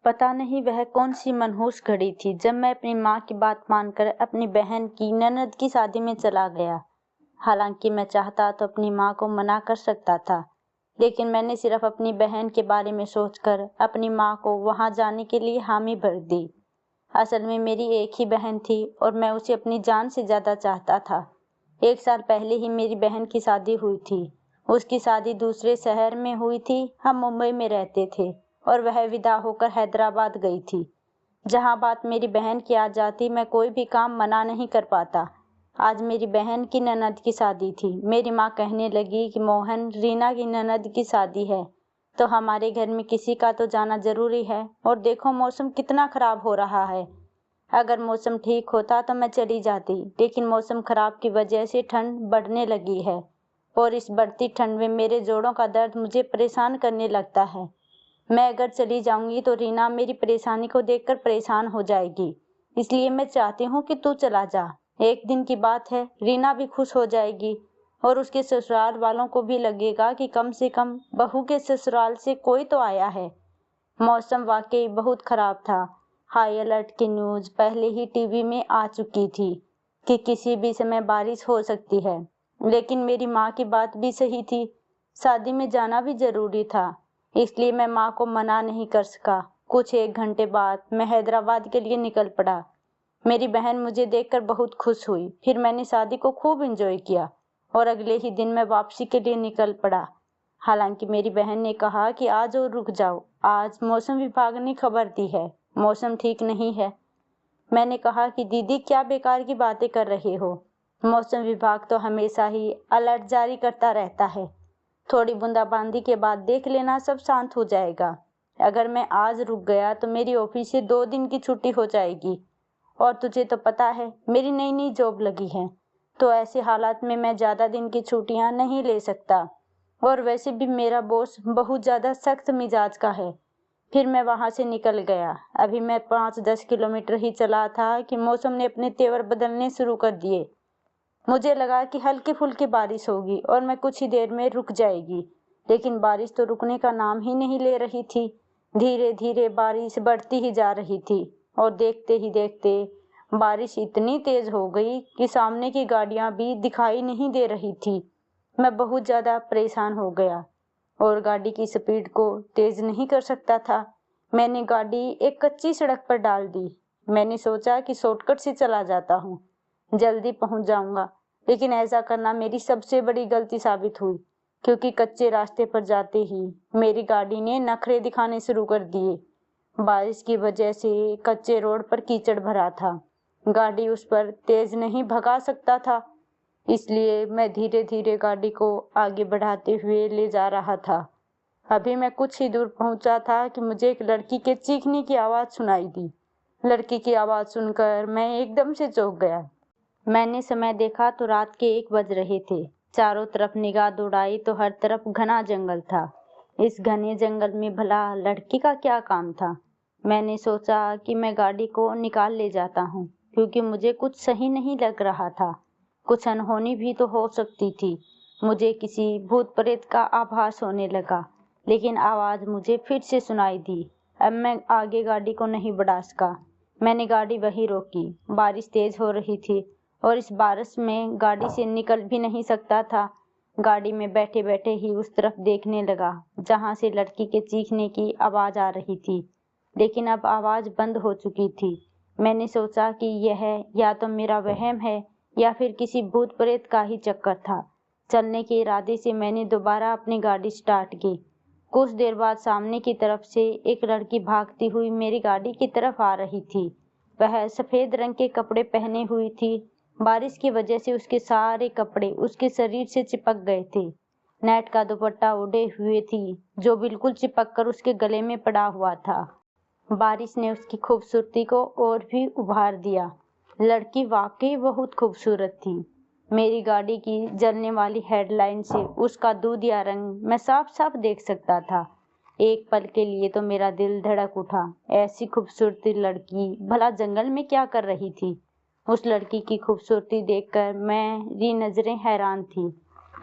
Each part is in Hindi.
पता नहीं वह कौन सी मनहूस घड़ी थी जब मैं अपनी माँ की बात मानकर अपनी बहन की ननद की शादी में चला गया। हालांकि मैं चाहता तो अपनी माँ को मना कर सकता था, लेकिन मैंने सिर्फ अपनी बहन के बारे में सोचकर अपनी माँ को वहाँ जाने के लिए हामी भर दी। असल में मेरी एक ही बहन थी और मैं उसे अपनी जान से ज़्यादा चाहता था। 1 साल पहले ही मेरी बहन की शादी हुई थी। उसकी शादी दूसरे शहर में हुई थी। हम मुंबई में रहते थे और वह विदा होकर हैदराबाद गई थी। जहाँ बात मेरी बहन की आ जाती, मैं कोई भी काम मना नहीं कर पाता। आज मेरी बहन की ननद की शादी थी। मेरी माँ कहने लगी कि मोहन, रीना की ननद की शादी है तो हमारे घर में किसी का तो जाना जरूरी है, और देखो मौसम कितना खराब हो रहा है। अगर मौसम ठीक होता तो मैं चली जाती, लेकिन मौसम खराब की वजह से ठंड बढ़ने लगी है और इस बढ़ती ठंड में मेरे जोड़ों का दर्द मुझे परेशान करने लगता है। मैं अगर चली जाऊंगी तो रीना मेरी परेशानी को देखकर परेशान हो जाएगी, इसलिए मैं चाहती हूँ कि तू चला जा। एक दिन की बात है, रीना भी खुश हो जाएगी और उसके ससुराल वालों को भी लगेगा कि कम से कम बहू के ससुराल से कोई तो आया है। मौसम वाकई बहुत खराब था। हाई अलर्ट की न्यूज़ पहले ही टीवी में आ चुकी थी कि किसी भी समय बारिश हो सकती है, लेकिन मेरी माँ की बात भी सही थी। शादी में जाना भी जरूरी था, इसलिए मैं माँ को मना नहीं कर सका। कुछ 1 घंटे बाद मैं हैदराबाद के लिए निकल पड़ा। मेरी बहन मुझे देखकर बहुत खुश हुई। फिर मैंने शादी को खूब एंजॉय किया और अगले ही दिन मैं वापसी के लिए निकल पड़ा। हालांकि मेरी बहन ने कहा कि आज और रुक जाओ, आज मौसम विभाग ने खबर दी है, मौसम ठीक नहीं है। मैंने कहा कि दीदी, क्या बेकार की बातें कर रहे हो। मौसम विभाग तो हमेशा ही अलर्ट जारी करता रहता है। थोड़ी बूंदाबांदी के बाद देख लेना, सब शांत हो जाएगा। अगर मैं आज रुक गया तो मेरी ऑफिस से 2 दिन की छुट्टी हो जाएगी, और तुझे तो पता है मेरी नई नई जॉब लगी है, तो ऐसे हालात में मैं ज़्यादा दिन की छुट्टियां नहीं ले सकता। और वैसे भी मेरा बॉस बहुत ज़्यादा सख्त मिजाज का है। फिर मैं वहाँ से निकल गया। अभी मैं 5-10 किलोमीटर ही चला था कि मौसम ने अपने तेवर बदलने शुरू कर दिए। मुझे लगा कि हल्की फुल्की बारिश होगी और मैं कुछ ही देर में रुक जाएगी, लेकिन बारिश तो रुकने का नाम ही नहीं ले रही थी। धीरे धीरे बारिश बढ़ती ही जा रही थी और देखते ही देखते बारिश इतनी तेज हो गई कि सामने की गाड़ियां भी दिखाई नहीं दे रही थी। मैं बहुत ज़्यादा परेशान हो गया और गाड़ी की स्पीड को तेज नहीं कर सकता था। मैंने गाड़ी एक कच्ची सड़क पर डाल दी। मैंने सोचा कि शॉर्टकट से चला जाता हूँ, जल्दी पहुंच जाऊंगा, लेकिन ऐसा करना मेरी सबसे बड़ी गलती साबित हुई, क्योंकि कच्चे रास्ते पर जाते ही मेरी गाड़ी ने नखरे दिखाने शुरू कर दिए। बारिश की वजह से कच्चे रोड पर कीचड़ भरा था। गाड़ी उस पर तेज नहीं भगा सकता था, इसलिए मैं धीरे धीरे गाड़ी को आगे बढ़ाते हुए ले जा रहा था। अभी मैं कुछ ही दूर पहुंचा था कि मुझे एक लड़की के चीखने की आवाज़ सुनाई दी। लड़की की आवाज़ सुनकर मैं एकदम से चौंक गया। मैंने समय देखा तो रात के 1 बज रहे थे। चारों तरफ निगाह दौड़ाई तो हर तरफ घना जंगल था। इस घने जंगल में भला लड़की का क्या काम था। मैंने सोचा कि मैं गाड़ी को निकाल ले जाता हूँ, क्योंकि मुझे कुछ सही नहीं लग रहा था। कुछ अनहोनी भी तो हो सकती थी। मुझे किसी भूत प्रेत का आभास होने लगा, लेकिन आवाज़ मुझे फिर से सुनाई दी। अब मैं आगे गाड़ी को नहीं बढ़ा सका। मैंने गाड़ी वहीं रोकी। बारिश तेज हो रही थी और इस बारिश में गाड़ी से निकल भी नहीं सकता था। गाड़ी में बैठे बैठे ही उस तरफ देखने लगा जहां से लड़की के चीखने की आवाज़ आ रही थी, लेकिन अब आवाज़ बंद हो चुकी थी। मैंने सोचा कि यह या तो मेरा वहम है या फिर किसी भूत प्रेत का ही चक्कर था। चलने के इरादे से मैंने दोबारा अपनी गाड़ी स्टार्ट की। कुछ देर बाद सामने की तरफ से एक लड़की भागती हुई मेरी गाड़ी की तरफ आ रही थी। वह सफ़ेद रंग के कपड़े पहने हुई थी। बारिश की वजह से उसके सारे कपड़े उसके शरीर से चिपक गए थे। नेट का दुपट्टा ओढ़े हुए थी, जो बिल्कुल चिपक कर उसके गले में पड़ा हुआ था। बारिश ने उसकी खूबसूरती को और भी उभार दिया। लड़की वाकई बहुत खूबसूरत थी। मेरी गाड़ी की जलने वाली हेडलाइन से उसका दूधिया रंग मैं साफ साफ देख सकता था। एक पल के लिए तो मेरा दिल धड़क उठा। ऐसी खूबसूरती लड़की भला जंगल में क्या कर रही थी। उस लड़की की खूबसूरती देखकर मेरी नज़रें हैरान थी।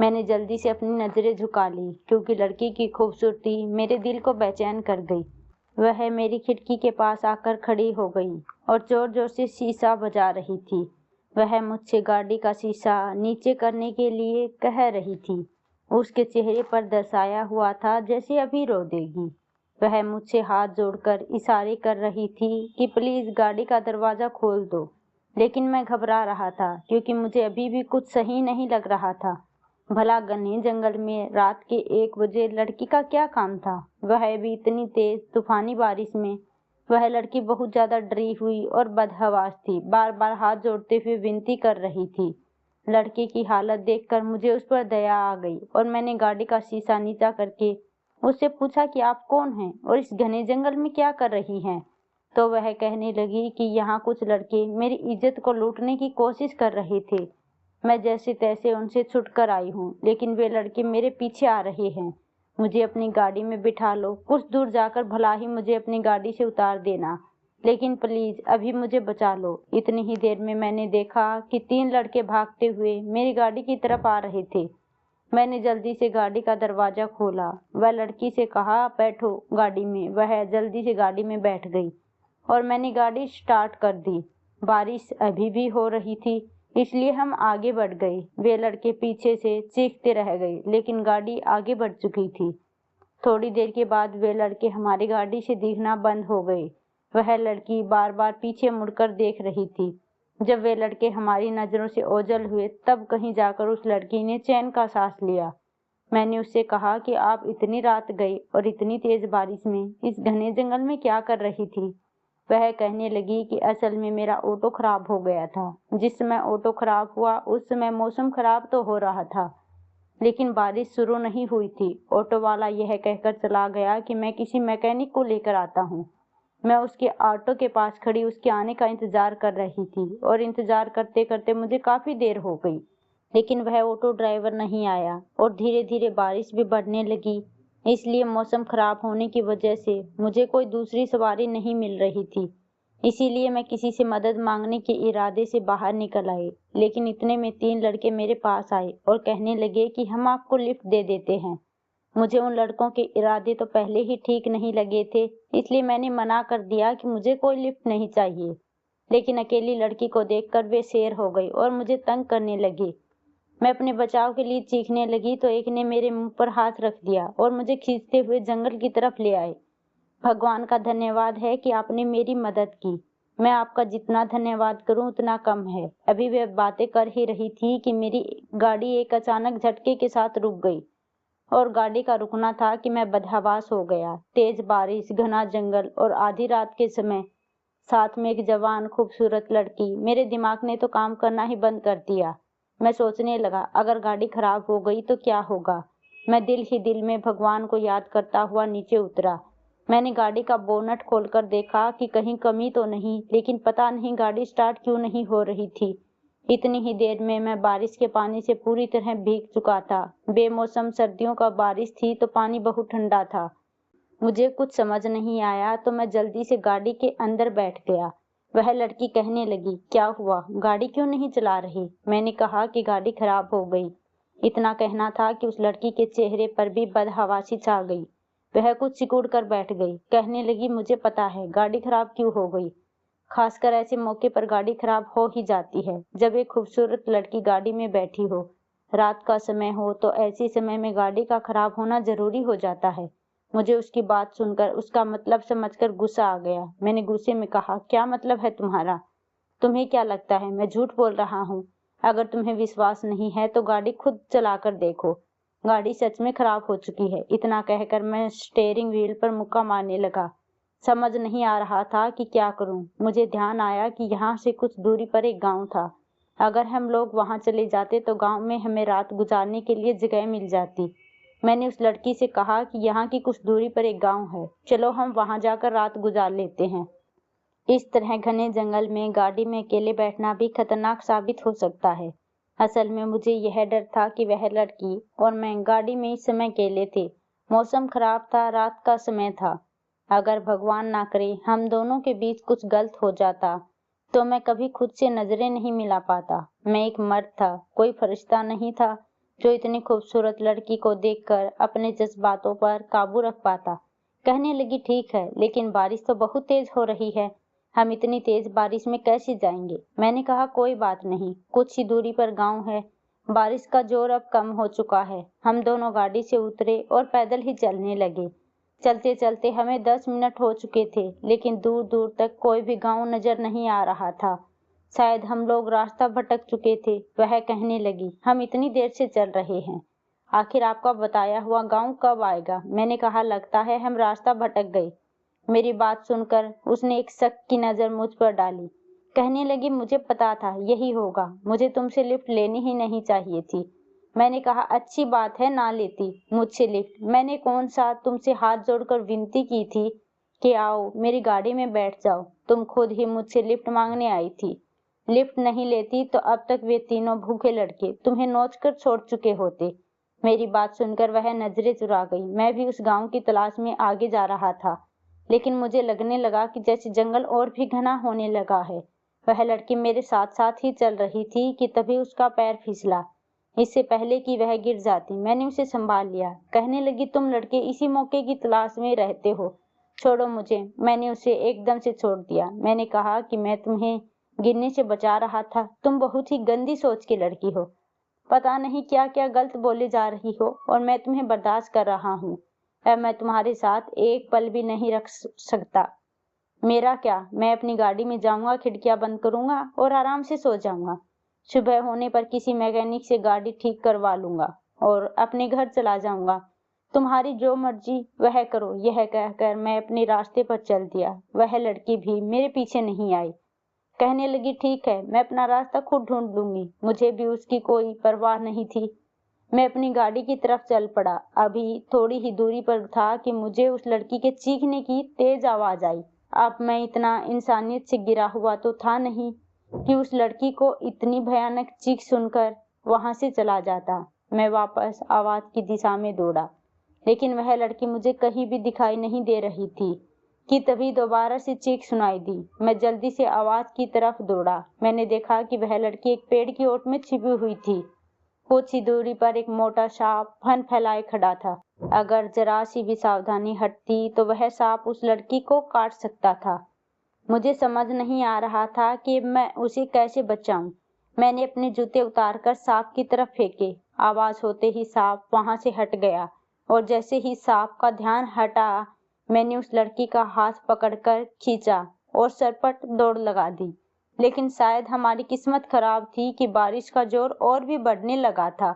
मैंने जल्दी से अपनी नज़रें झुका ली, क्योंकि लड़की की खूबसूरती मेरे दिल को बेचैन कर गई। वह मेरी खिड़की के पास आकर खड़ी हो गई और जोर जोर से शीशा बजा रही थी। वह मुझसे गाड़ी का शीशा नीचे करने के लिए कह रही थी। उसके चेहरे पर दर्शाया हुआ था जैसे अभी रो देगी। वह मुझसे हाथ जोड़कर इशारे कर रही थी कि प्लीज गाड़ी का दरवाजा खोल दो, लेकिन मैं घबरा रहा था क्योंकि मुझे अभी भी कुछ सही नहीं लग रहा था। भला घने जंगल में रात के 1 बजे लड़की का क्या काम था, वह भी इतनी तेज तूफानी बारिश में। वह लड़की बहुत ज्यादा डरी हुई और बदहवास थी, बार बार हाथ जोड़ते हुए विनती कर रही थी। लड़की की हालत देखकर मुझे उस पर दया आ गई और मैंने गाड़ी का शीशा नीचा करके उससे पूछा कि आप कौन हैं और इस घने जंगल में क्या कर रही हैं। तो वह कहने लगी कि यहाँ कुछ लड़के मेरी इज्जत को लूटने की कोशिश कर रहे थे। मैं जैसे तैसे उनसे छुटकर आई हूँ, लेकिन वे लड़के मेरे पीछे आ रहे हैं। मुझे अपनी गाड़ी में बिठा लो, कुछ दूर जाकर भला ही मुझे अपनी गाड़ी से उतार देना, लेकिन प्लीज अभी मुझे बचा लो। इतनी ही देर में मैंने देखा कि 3 लड़के भागते हुए मेरी गाड़ी की तरफ आ रहे थे। मैंने जल्दी से गाड़ी का दरवाजा खोला। वह लड़की से कहा बैठो गाड़ी में। वह जल्दी से गाड़ी में बैठ गई और मैंने गाड़ी स्टार्ट कर दी। बारिश अभी भी हो रही थी, इसलिए हम आगे बढ़ गए। वे लड़के पीछे से चीखते रह गए, लेकिन गाड़ी आगे बढ़ चुकी थी। थोड़ी देर के बाद वे लड़के हमारी गाड़ी से दिखना बंद हो गए। वह लड़की बार बार पीछे मुड़कर देख रही थी। जब वे लड़के हमारी नजरों से ओझल हुए, तब कहीं जाकर उस लड़की ने चैन का सांस लिया। मैंने उससे कहा कि आप इतनी रात गई और इतनी तेज बारिश में इस घने जंगल में क्या कर रही थी। वह कहने लगी कि असल में मेरा ऑटो खराब हो गया था। जिस समय ऑटो खराब हुआ उस समय मौसम खराब तो हो रहा था, लेकिन बारिश शुरू नहीं हुई थी। ऑटो वाला यह कहकर चला गया कि मैं किसी मैकेनिक को लेकर आता हूँ। मैं उसके ऑटो के पास खड़ी उसके आने का इंतजार कर रही थी और इंतजार करते करते मुझे काफी देर हो गई, लेकिन वह ऑटो ड्राइवर नहीं आया और धीरे धीरे बारिश भी बढ़ने लगी। इसलिए मौसम खराब होने की वजह से मुझे कोई दूसरी सवारी नहीं मिल रही थी। इसीलिए मैं किसी से मदद मांगने के इरादे से बाहर निकल आई, लेकिन इतने में 3 लड़के मेरे पास आए और कहने लगे कि हम आपको लिफ्ट दे देते हैं। मुझे उन लड़कों के इरादे तो पहले ही ठीक नहीं लगे थे, इसलिए मैंने मना कर दिया कि मुझे कोई लिफ्ट नहीं चाहिए। लेकिन अकेली लड़की को देखकर वे शेर हो गई और मुझे तंग करने लगी। मैं अपने बचाव के लिए चीखने लगी तो एक ने मेरे मुंह पर हाथ रख दिया और मुझे खींचते हुए जंगल की तरफ ले आए। भगवान का धन्यवाद है कि आपने मेरी मदद की। मैं आपका जितना धन्यवाद करूं उतना कम है। अभी वे बातें कर ही रही थी कि मेरी गाड़ी एक अचानक झटके के साथ रुक गई और गाड़ी का रुकना था कि मैं बदहवास हो गया। तेज बारिश, घना जंगल और आधी रात के समय, साथ में एक जवान खूबसूरत लड़की, मेरे दिमाग ने तो काम करना ही बंद कर दिया। मैं सोचने लगा अगर गाड़ी खराब हो गई तो क्या होगा। मैं दिल ही दिल में भगवान को याद करता हुआ नीचे उतरा। मैंने गाड़ी का बोनट खोलकर देखा कि कहीं कमी तो नहीं, लेकिन पता नहीं गाड़ी स्टार्ट क्यों नहीं हो रही थी। इतनी ही देर में मैं बारिश के पानी से पूरी तरह भीग चुका था। बेमौसम सर्दियों का बारिश थी तो पानी बहुत ठंडा था। मुझे कुछ समझ नहीं आया तो मैं जल्दी से गाड़ी के अंदर बैठ गया। वह लड़की कहने लगी क्या हुआ, गाड़ी क्यों नहीं चला रही। मैंने कहा कि गाड़ी खराब हो गई। इतना कहना था कि उस लड़की के चेहरे पर भी बदहवासी छा गई। वह कुछ सिकुड़ कर बैठ गई। कहने लगी मुझे पता है गाड़ी खराब क्यों हो गई। खासकर ऐसे मौके पर गाड़ी खराब हो ही जाती है जब एक खूबसूरत लड़की गाड़ी में बैठी हो। रात का समय हो तो ऐसे समय में गाड़ी का खराब होना जरूरी हो जाता है। मुझे उसकी बात सुनकर उसका मतलब समझकर गुस्सा आ गया। मैंने गुस्से में कहा क्या मतलब है तुम्हारा? तुम्हें क्या लगता है मैं झूठ बोल रहा हूँ? अगर तुम्हें विश्वास नहीं है तो गाड़ी खुद चलाकर देखो। गाड़ी सच में खराब हो चुकी है। इतना कहकर मैं स्टीयरिंग व्हील पर मुक्का मारने लगा। समझ नहीं आ रहा था कि क्या करूं। मुझे ध्यान आया कि यहाँ से कुछ दूरी पर एक गांव था। अगर हम लोग वहां चले जाते तो गांव में हमें रात गुजारने के लिए जगह मिल जाती। मैंने उस लड़की से कहा कि यहाँ की कुछ दूरी पर एक गांव है, चलो हम वहां जाकर रात गुजार लेते हैं। इस तरह घने जंगल में गाड़ी में अकेले बैठना भी खतरनाक साबित हो सकता है। असल में मुझे यह डर था कि वह लड़की और मैं गाड़ी में इस समय अकेले थे। मौसम खराब था, रात का समय था। अगर भगवान ना करे हम दोनों के बीच कुछ गलत हो जाता तो मैं कभी खुद से नजरें नहीं मिला पाता। मैं एक मर्द था, कोई फरिश्ता नहीं था जो इतनी खूबसूरत लड़की को देखकर अपने जज्बातों पर काबू रख पाता। कहने लगी ठीक है, लेकिन बारिश तो बहुत तेज हो रही है, हम इतनी तेज बारिश में कैसे जाएंगे। मैंने कहा कोई बात नहीं, कुछ ही दूरी पर गांव है, बारिश का जोर अब कम हो चुका है। हम दोनों गाड़ी से उतरे और पैदल ही चलने लगे। चलते चलते हमें 10 मिनट हो चुके थे, लेकिन दूर दूर तक कोई भी गांव नजर नहीं आ रहा था। शायद हम लोग रास्ता भटक चुके थे। वह कहने लगी, हम इतनी देर से चल रहे हैं, आखिर आपका बताया हुआ गांव कब आएगा। मैंने कहा लगता है हम रास्ता भटक गए। मेरी बात सुनकर उसने एक शक की नजर मुझ पर डाली। कहने लगी मुझे पता था यही होगा, मुझे तुमसे लिफ्ट लेनी ही नहीं चाहिए थी। मैंने कहा अच्छी बात है, ना लेती मुझसे लिफ्ट। मैंने कौन सा तुमसे हाथ जोड़कर विनती की थी कि आओ मेरी गाड़ी में बैठ जाओ। तुम खुद ही मुझसे लिफ्ट मांगने आई थी। लिफ्ट नहीं लेती तो अब तक वे तीनों भूखे लड़के तुम्हें नोचकर छोड़ चुके होते। मेरी बात सुनकर वह नजरें चुरा गई। मैं भी उस गांव की तलाश में आगे जा रहा था, लेकिन मुझे लगने लगा कि जैसे जंगल और भी घना होने लगा है। वह लड़की मेरे साथ साथ ही चल रही थी कि तभी उसका पैर फिसला। इससे पहले कि वह गिर जाती, मैंने उसे संभाल लिया। कहने लगी तुम लड़के इसी मौके की तलाश में रहते हो, छोड़ो मुझे। मैंने उसे एकदम से छोड़ दिया। मैंने कहा कि मैं तुम्हें गिरने से बचा रहा था। तुम बहुत ही गंदी सोच की लड़की हो, पता नहीं क्या क्या गलत बोले जा रही हो, और मैं तुम्हें बर्दाश्त कर रहा हूँ। अब मैं तुम्हारे साथ एक पल भी नहीं रख सकता। मेरा क्या, मैं अपनी गाड़ी में जाऊंगा, खिड़कियां बंद करूंगा और आराम से सो जाऊंगा। सुबह होने पर किसी मैकेनिक से गाड़ी ठीक करवा लूंगा और अपने घर चला जाऊंगा। तुम्हारी जो मर्जी वह करो। यह कहकर मैं अपने रास्ते पर चल दिया। वह लड़की भी मेरे पीछे नहीं आई। कहने लगी ठीक है, मैं अपना रास्ता खुद ढूंढ लूंगी। मुझे भी उसकी कोई परवाह नहीं थी। मैं अपनी गाड़ी की तरफ चल पड़ा। अभी थोड़ी ही दूरी पर था कि मुझे उस लड़की के चीखने की तेज आवाज आई। अब मैं इतना इंसानियत से गिरा हुआ तो था नहीं कि उस लड़की को इतनी भयानक चीख सुनकर वहां से चला जाता। मैं वापस आवाज की दिशा में दौड़ा, लेकिन वह लड़की मुझे कहीं भी दिखाई नहीं दे रही थी कि तभी दोबारा से चीख सुनाई दी। मैं जल्दी से आवाज की तरफ दौड़ा। मैंने देखा कि वह लड़की एक पेड़ की ओट में छिपी हुई थी। कुछ ही दूरी पर एक मोटा सांप फन फैलाए खड़ा था। अगर जरा सी भी सावधानी हटती तो वह सांप उस लड़की को काट सकता था। मुझे समझ नहीं आ रहा था कि मैं उसे कैसे बचाऊं। मैंने अपने जूते उतारकर सांप की तरफ फेंके। आवाज होते ही सांप वहां से हट गया, और जैसे ही सांप का ध्यान हटा, मैंने उस लड़की का हाथ पकड़कर खींचा और सरपट दौड़ लगा दी। लेकिन शायद हमारी किस्मत खराब थी कि बारिश का जोर और भी बढ़ने लगा था।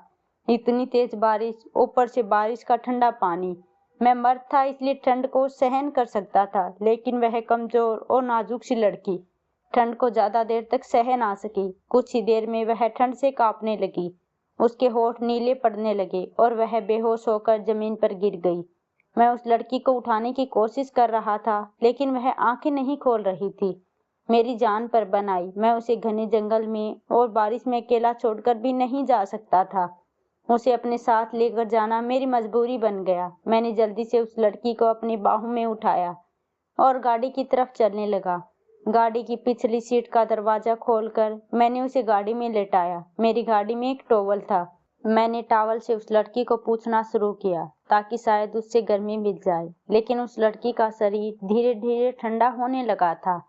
इतनी तेज बारिश, ऊपर से बारिश का ठंडा पानी। मैं मर्द था इसलिए ठंड को सहन कर सकता था, लेकिन वह कमजोर और नाजुक सी लड़की ठंड को ज्यादा देर तक सह ना सकी। कुछ ही देर में वह ठंड से कांपने लगी। उसके होंठ नीले पड़ने लगे और वह बेहोश होकर जमीन पर गिर गई। मैं उस लड़की को उठाने की कोशिश कर रहा था, लेकिन वह आंखें नहीं खोल रही थी। मेरी जान पर बन आई। मैं उसे घने जंगल में और बारिश में अकेला छोड़कर भी नहीं जा सकता था। उसे अपने साथ लेकर जाना मेरी मजबूरी बन गया। मैंने जल्दी से उस लड़की को अपनी बाहों में उठाया और गाड़ी की तरफ चलने लगा। गाड़ी की पिछली सीट का दरवाजा खोलकर मैंने उसे गाड़ी में लेटाया। मेरी गाड़ी में एक टॉवल था। मैंने टॉवल से उस लड़की को पूछना शुरू किया ताकि शायद उससे गर्मी मिल जाए, लेकिन उस लड़की का शरीर धीरे धीरे ठंडा होने लगा था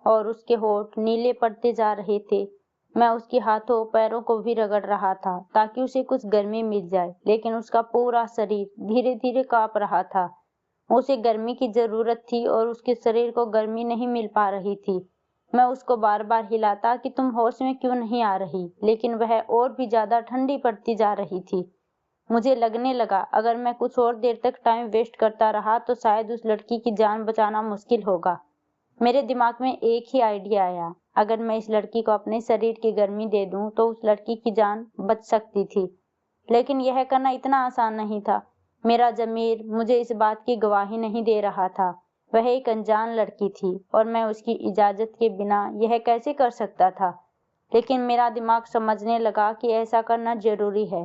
और उसके होंठ नीले पड़ते जा रहे थे। मैं उसके हाथों पैरों को भी रगड़ रहा था ताकि उसे कुछ गर्मी मिल जाए, लेकिन उसका पूरा शरीर धीरे धीरे कांप रहा था। उसे गर्मी की जरूरत थी और उसके शरीर को गर्मी नहीं मिल पा रही थी। मैं उसको बार बार हिलाता कि तुम होश में क्यों नहीं आ रही, लेकिन वह और भी ज्यादा ठंडी पड़ती जा रही थी। मुझे लगने लगा अगर मैं कुछ और देर तक टाइम वेस्ट करता रहा तो शायद उस लड़की की जान बचाना मुश्किल होगा। मेरे दिमाग में एक ही आइडिया आया, अगर मैं इस लड़की को अपने शरीर की गर्मी दे दूं तो उस लड़की की जान बच सकती थी। लेकिन यह करना इतना आसान नहीं था। मेरा ज़मीर मुझे इस बात की गवाही नहीं दे रहा था। वह एक अनजान लड़की थी और मैं उसकी इजाजत के बिना यह कैसे कर सकता था। लेकिन मेरा दिमाग समझने लगा कि ऐसा करना जरूरी है।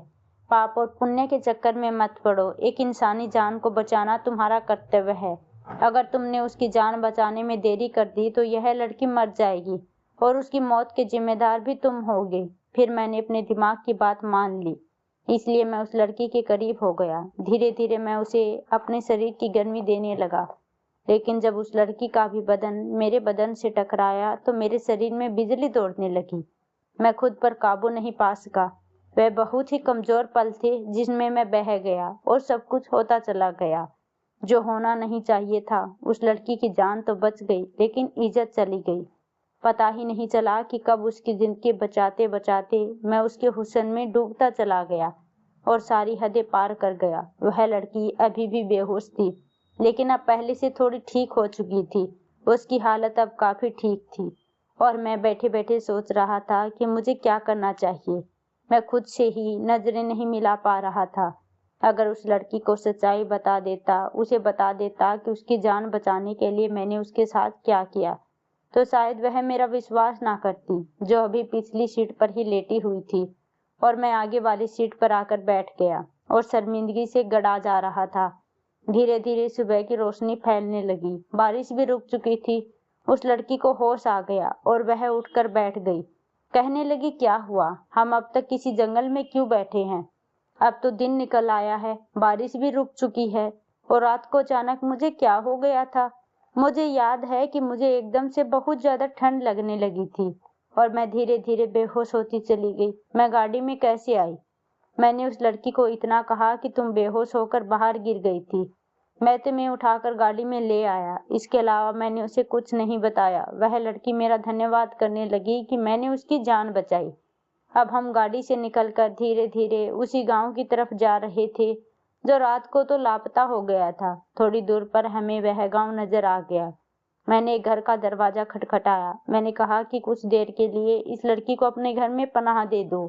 पाप और पुण्य के चक्कर में मत पड़ो। एक इंसानी जान को बचाना तुम्हारा कर्तव्य है। अगर तुमने उसकी जान बचाने में देरी कर दी तो यह लड़की मर जाएगी और उसकी मौत के जिम्मेदार भी तुम होगे। फिर मैंने अपने दिमाग की बात मान ली। इसलिए मैं उस लड़की के करीब हो गया। धीरे धीरे मैं उसे अपने शरीर की गर्मी देने लगा, लेकिन जब उस लड़की का भी बदन मेरे बदन से टकराया तो मेरे शरीर में बिजली दौड़ने लगी। मैं खुद पर काबू नहीं पा सका। वह बहुत ही कमजोर पल थे जिसमें मैं बह गया और सब कुछ होता चला गया जो होना नहीं चाहिए था। उस लड़की की जान तो बच गई, लेकिन इज्जत चली गई। पता ही नहीं चला कि कब उसकी जिंदगी बचाते बचाते मैं उसके हुस्न में डूबता चला गया और सारी हदें पार कर गया। वह लड़की अभी भी बेहोश थी, लेकिन अब पहले से थोड़ी ठीक हो चुकी थी। उसकी हालत अब काफी ठीक थी और मैं बैठे बैठे सोच रहा था कि मुझे क्या करना चाहिए। मैं खुद से ही नजरें नहीं मिला पा रहा था। अगर उस लड़की को सच्चाई बता देता, उसे बता देता कि उसकी जान बचाने के लिए मैंने उसके साथ क्या किया, तो शायद वह मेरा विश्वास ना करती, जो अभी पिछली सीट पर ही लेटी हुई थी और मैं आगे वाली सीट पर आकर बैठ गया और शर्मिंदगी से गड़ा जा रहा था। धीरे धीरे सुबह की रोशनी फैलने लगी, बारिश भी रुक चुकी थी। उस लड़की को होश आ गया और वह उठकर बैठ गई। कहने लगी, क्या हुआ? हम अब तक किसी जंगल में क्यों बैठे हैं? अब तो दिन निकल आया है, बारिश भी रुक चुकी है और रात को अचानक मुझे क्या हो गया था? मुझे याद है कि मुझे एकदम से बहुत ज्यादा ठंड लगने लगी थी और मैं धीरे धीरे बेहोश होती चली गई। मैं गाड़ी में कैसे आई? मैंने उस लड़की को इतना कहा कि तुम बेहोश होकर बाहर गिर गई थी। मैं तुम्हें उठाकर गाड़ी में ले आया। इसके अलावा मैंने उसे कुछ नहीं बताया। वह लड़की मेरा धन्यवाद करने लगी कि मैंने उसकी जान बचाई। अब हम गाड़ी से निकलकर धीरे धीरे उसी गांव की तरफ जा रहे थे जो रात को तो लापता हो गया था। थोड़ी दूर पर हमें वह गांव नजर आ गया। मैंने एक घर का दरवाजा खटखटाया। मैंने कहा कि कुछ देर के लिए इस लड़की को अपने घर में पनाह दे दो।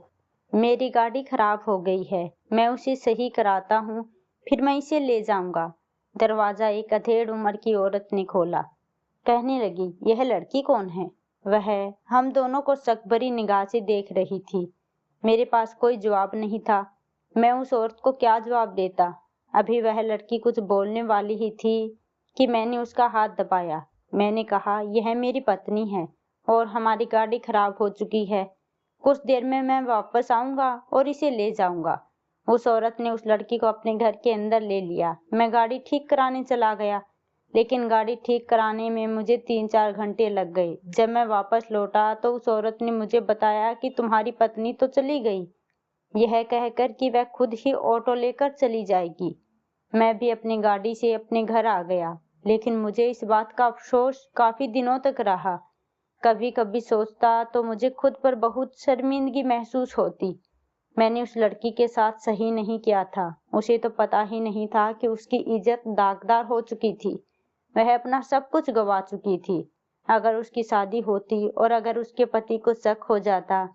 मेरी गाड़ी खराब हो गई है, मैं उसे सही कराता हूँ, फिर मैं इसे ले जाऊंगा। दरवाजा एक अधेड़ उम्र की औरत ने खोला। कहने लगी, यह लड़की कौन है? वह हम दोनों को शक भरी निगाह से देख रही थी। मेरे पास कोई जवाब नहीं था। मैं उस औरत को क्या जवाब देता? अभी वह लड़की कुछ बोलने वाली ही थी कि मैंने उसका हाथ दबाया। मैंने कहा, यह मेरी पत्नी है और हमारी गाड़ी खराब हो चुकी है। कुछ देर में मैं वापस आऊंगा और इसे ले जाऊंगा। उस औरत ने उस लड़की को अपने घर के अंदर ले लिया। मैं गाड़ी ठीक कराने चला गया, लेकिन गाड़ी ठीक कराने में मुझे 3-4 घंटे लग गए। जब मैं वापस लौटा तो उस औरत ने मुझे बताया कि तुम्हारी पत्नी तो चली गई, यह कहकर कि वह खुद ही ऑटो लेकर चली जाएगी। मैं भी अपनी गाड़ी से अपने घर आ गया, लेकिन मुझे इस बात का अफसोस काफी दिनों तक रहा। कभी कभी सोचता तो मुझे खुद पर बहुत शर्मिंदगी महसूस होती। मैंने उस लड़की के साथ सही नहीं किया था। उसे तो पता ही नहीं था कि उसकी इज्जत दागदार हो चुकी थी। वह अपना सब कुछ गवा चुकी थी। अगर उसकी शादी होती और अगर उसके पति को शक हो जाता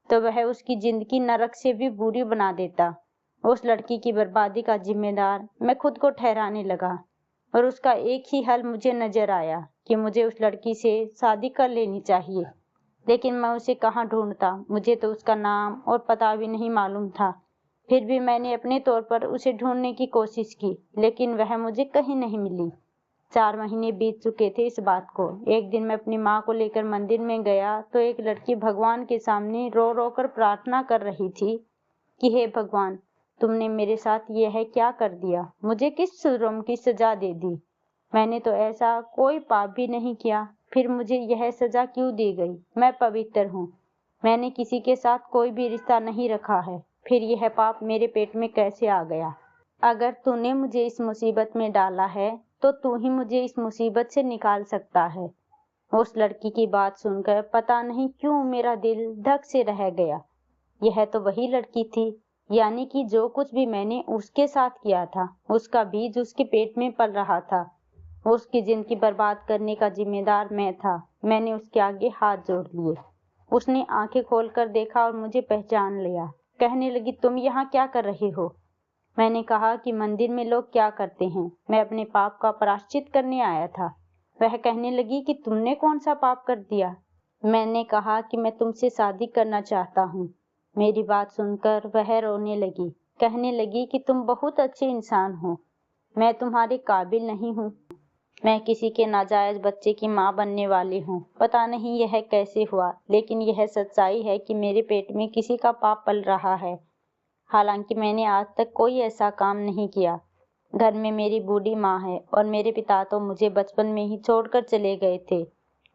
तो वह उसकी जिंदगी नरक से भी बुरी बना देता। उस लड़की की बर्बादी का जिम्मेदार मैं खुद को ठहराने लगा और उसका एक ही हल मुझे नजर आया कि मुझे उस लड़की से शादी कर लेनी चाहिए। लेकिन मैं उसे कहाँ ढूंढता? मुझे तो उसका नाम और पता भी नहीं मालूम था। फिर भी मैंने अपने तौर पर उसे ढूंढने की कोशिश की, लेकिन वह मुझे कहीं नहीं मिली। 4 महीने बीत चुके थे इस बात को। एक दिन मैं अपनी माँ को लेकर मंदिर में गया तो एक लड़की भगवान के सामने रो रो कर प्रार्थना कर रही थी कि हे भगवान, तुमने मेरे साथ यह क्या कर दिया? मुझे किस जुर्म की सजा दे दी? मैंने तो ऐसा कोई पाप भी नहीं किया, फिर मुझे यह सजा क्यों दी गई? मैं पवित्र हूँ, मैंने किसी के साथ कोई भी रिश्ता नहीं रखा है, फिर यह पाप मेरे पेट में कैसे आ गया? अगर तूने मुझे इस मुसीबत में डाला है तो तू ही मुझे इस मुसीबत से निकाल सकता है। उस लड़की की बात सुनकर पता नहीं क्यों मेरा दिल धक से रह गया। यह तो वही लड़की थी, यानी कि जो कुछ भी मैंने उसके साथ किया था उसका बीज उसके पेट में पल रहा था। उसकी जिंदगी बर्बाद करने का जिम्मेदार मैं था। मैंने उसके आगे हाथ जोड़ लिए। उसने आंखें खोलकर देखा और मुझे पहचान लिया। कहने लगी, तुम यहाँ क्या कर रहे हो? मैंने कहा कि मंदिर में लोग क्या करते हैं, मैं अपने पाप का प्रायश्चित करने आया था। वह कहने लगी कि तुमने कौन सा पाप कर दिया? मैंने कहा कि मैं तुमसे शादी करना चाहता हूँ। मेरी बात सुनकर वह रोने लगी। कहने लगी कि तुम बहुत अच्छे इंसान हो, मैं तुम्हारे काबिल नहीं हूँ। मैं किसी के नाजायज बच्चे की माँ बनने वाली हूँ। पता नहीं यह कैसे हुआ, लेकिन यह सच्चाई है कि मेरे पेट में किसी का पाप पल रहा है। हालांकि मैंने आज तक कोई ऐसा काम नहीं किया। घर में मेरी बूढ़ी माँ है और मेरे पिता तो मुझे बचपन में ही छोड़कर चले गए थे।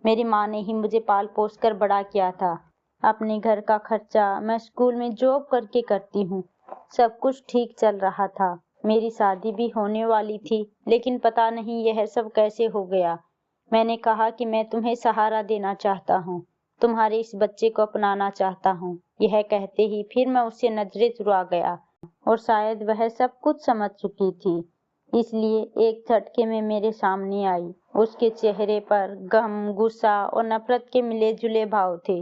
मेरी माँ ने ही मुझे पाल पोस कर बड़ा किया था। अपने घर का खर्चा मैं स्कूल में जॉब करके करती हूँ। सब कुछ ठीक चल रहा था। मेरी शादी भी होने वाली थी, लेकिन पता नहीं यह सब कैसे हो गया। मैंने कहा कि मैं तुम्हें सहारा देना चाहता हूँ, तुम्हारे इस बच्चे को अपनाना चाहता हूँ। यह कहते ही फिर मैं उससे नजरें चुरा गया और शायद वह सब कुछ समझ चुकी थी, इसलिए एक झटके में मेरे सामने आई। उसके चेहरे पर गम, गुस्सा और नफरत के मिले जुले भाव थे।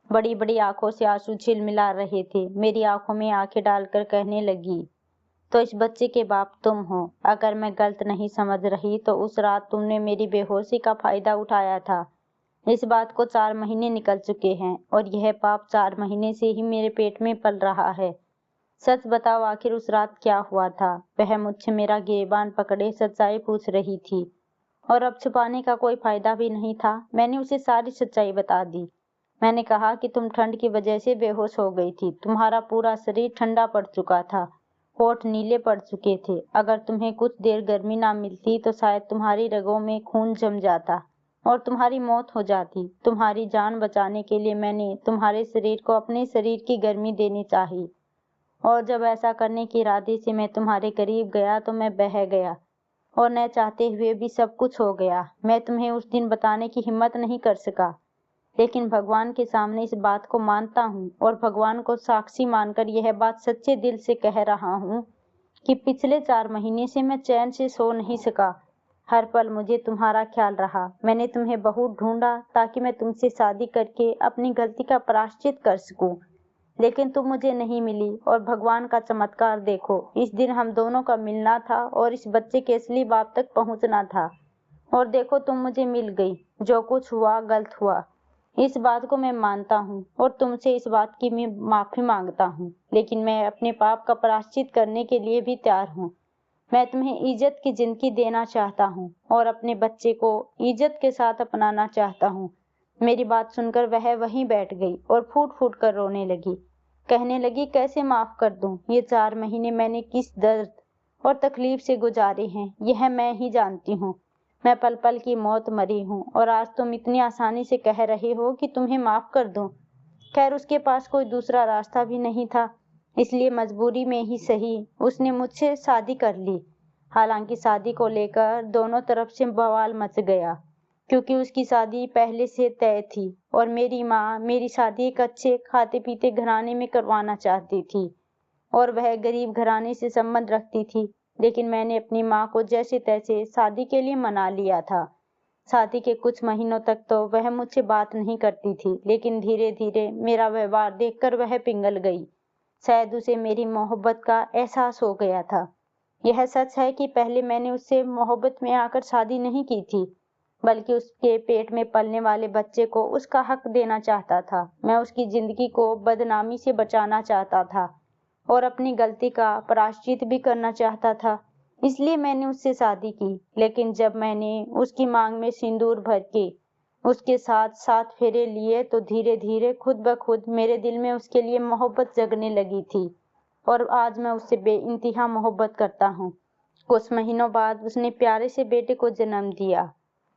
बड़ी बड़ी आंखों से आंसू झिलमिला रहे थे। मेरी आंखों में आंखें डालकर कहने लगी, तो इस बच्चे के बाप तुम हो। अगर मैं गलत नहीं समझ रही तो उस रात तुमने मेरी बेहोशी का फायदा उठाया था। इस बात को 4 महीने निकल चुके हैं और यह पाप 4 महीने से ही मेरे पेट में पल रहा है। सच बताओ, आखिर उस रात क्या हुआ था? वह मुझसे मेरा गिरेबान पकड़े सच्चाई पूछ रही थी और अब छुपाने का कोई फायदा भी नहीं था। मैंने उसे सारी सच्चाई बता दी। मैंने कहा कि तुम ठंड की वजह से बेहोश हो गई थी। तुम्हारा पूरा शरीर ठंडा पड़ चुका था, होठ नीले पड़ चुके थे। अगर तुम्हें कुछ देर गर्मी ना मिलती तो शायद तुम्हारी रगों में खून जम जाता और तुम्हारी मौत हो जाती। तुम्हारी जान बचाने के लिए मैंने तुम्हारे शरीर को अपने शरीर की गर्मी देनी चाहिए, और जब ऐसा करने के इरादे से मैं तुम्हारे करीब गया तो मैं बह गया और न चाहते हुए भी सब कुछ हो गया। मैं तुम्हें उस दिन बताने की हिम्मत नहीं कर सका, लेकिन भगवान के सामने इस बात को मानता हूँ और भगवान को साक्षी मानकर यह बात सच्चे दिल से कह रहा हूँ कि पिछले 4 महीने से मैं चैन से सो नहीं सका। हर पल मुझे तुम्हारा ख्याल रहा। मैंने तुम्हें बहुत ढूंढा ताकि मैं तुमसे शादी करके अपनी गलती का प्रायश्चित कर सकूं, लेकिन तुम मुझे नहीं मिली। और भगवान का चमत्कार देखो, इस दिन हम दोनों का मिलना था और इस बच्चे के असली बाप तक पहुंचना था, और देखो तुम मुझे मिल गई। जो कुछ हुआ गलत हुआ, इस बात को मैं मानता हूँ और तुमसे इस बात की मैं माफी मांगता हूँ, लेकिन मैं अपने पाप का प्रायश्चित करने के लिए भी तैयार हूँ। मैं तुम्हें इज्जत की जिंदगी देना चाहता हूँ और अपने बच्चे को इज्जत के साथ अपनाना चाहता हूँ। मेरी बात सुनकर वह वहीं बैठ गई और फूट फूट कर रोने लगी। कहने लगी, कैसे माफ कर दूं? ये 4 महीने मैंने किस दर्द और तकलीफ से गुजारे हैं, यह मैं ही जानती हूँ। मैं पल पल की मौत मरी हूँ और आज तुम इतनी आसानी से कह रहे हो कि तुम्हें माफ कर दूं। खैर, उसके पास कोई दूसरा रास्ता भी नहीं था, इसलिए मजबूरी में ही सही उसने मुझसे शादी कर ली। हालांकि शादी को लेकर दोनों तरफ से बवाल मच गया, क्योंकि उसकी शादी पहले से तय थी और मेरी माँ मेरी शादी एक अच्छे खाते पीते घराने में करवाना चाहती थी और वह गरीब घराने से संबंध रखती थी। लेकिन मैंने अपनी माँ को जैसे तैसे शादी के लिए मना लिया था। शादी के कुछ महीनों तक तो वह मुझसे बात नहीं करती थी, लेकिन धीरे धीरे मेरा व्यवहार देखकर वह पिघल गई। शायद उसे मेरी मोहब्बत का एहसास हो गया था। यह सच है कि पहले मैंने उससे मोहब्बत में आकर शादी नहीं की थी, बल्कि उसके पेट में पलने वाले बच्चे को उसका हक देना चाहता था। मैं उसकी जिंदगी को बदनामी से बचाना चाहता था और अपनी गलती का प्रायश्चित भी करना चाहता था, इसलिए मैंने उससे शादी की। लेकिन जब मैंने उसकी मांग में सिंदूर भर के उसके साथ 7 फेरे लिए तो धीरे धीरे खुद ब खुद मेरे दिल में उसके लिए मोहब्बत जगने लगी थी और आज मैं उससे बेइंतहा मोहब्बत करता हूँ। कुछ महीनों बाद उसने प्यारे से बेटे को जन्म दिया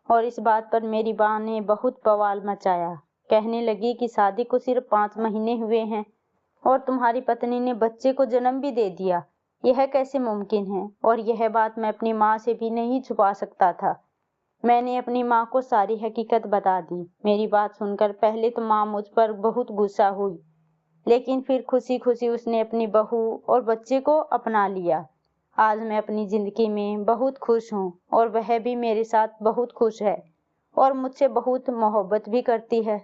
और इस बात पर मेरी माँ ने बहुत बवाल मचाया। कहने लगी कि शादी को सिर्फ 5 महीने हुए हैं और तुम्हारी पत्नी ने बच्चे को जन्म भी दे दिया। यह कैसे मुमकिन है? और यह बात मैं अपनी माँ से भी नहीं छुपा सकता था। मैंने अपनी माँ को सारी हकीकत बता दी। मेरी बात सुनकर पहले तो माँ मुझ पर बहुत गुस्सा हुई, लेकिन फिर खुशी खुशी उसने अपनी बहू और बच्चे को अपना लिया। आज मैं अपनी जिंदगी में बहुत खुश हूँ और वह भी मेरे साथ बहुत खुश है और मुझसे बहुत मोहब्बत भी करती है।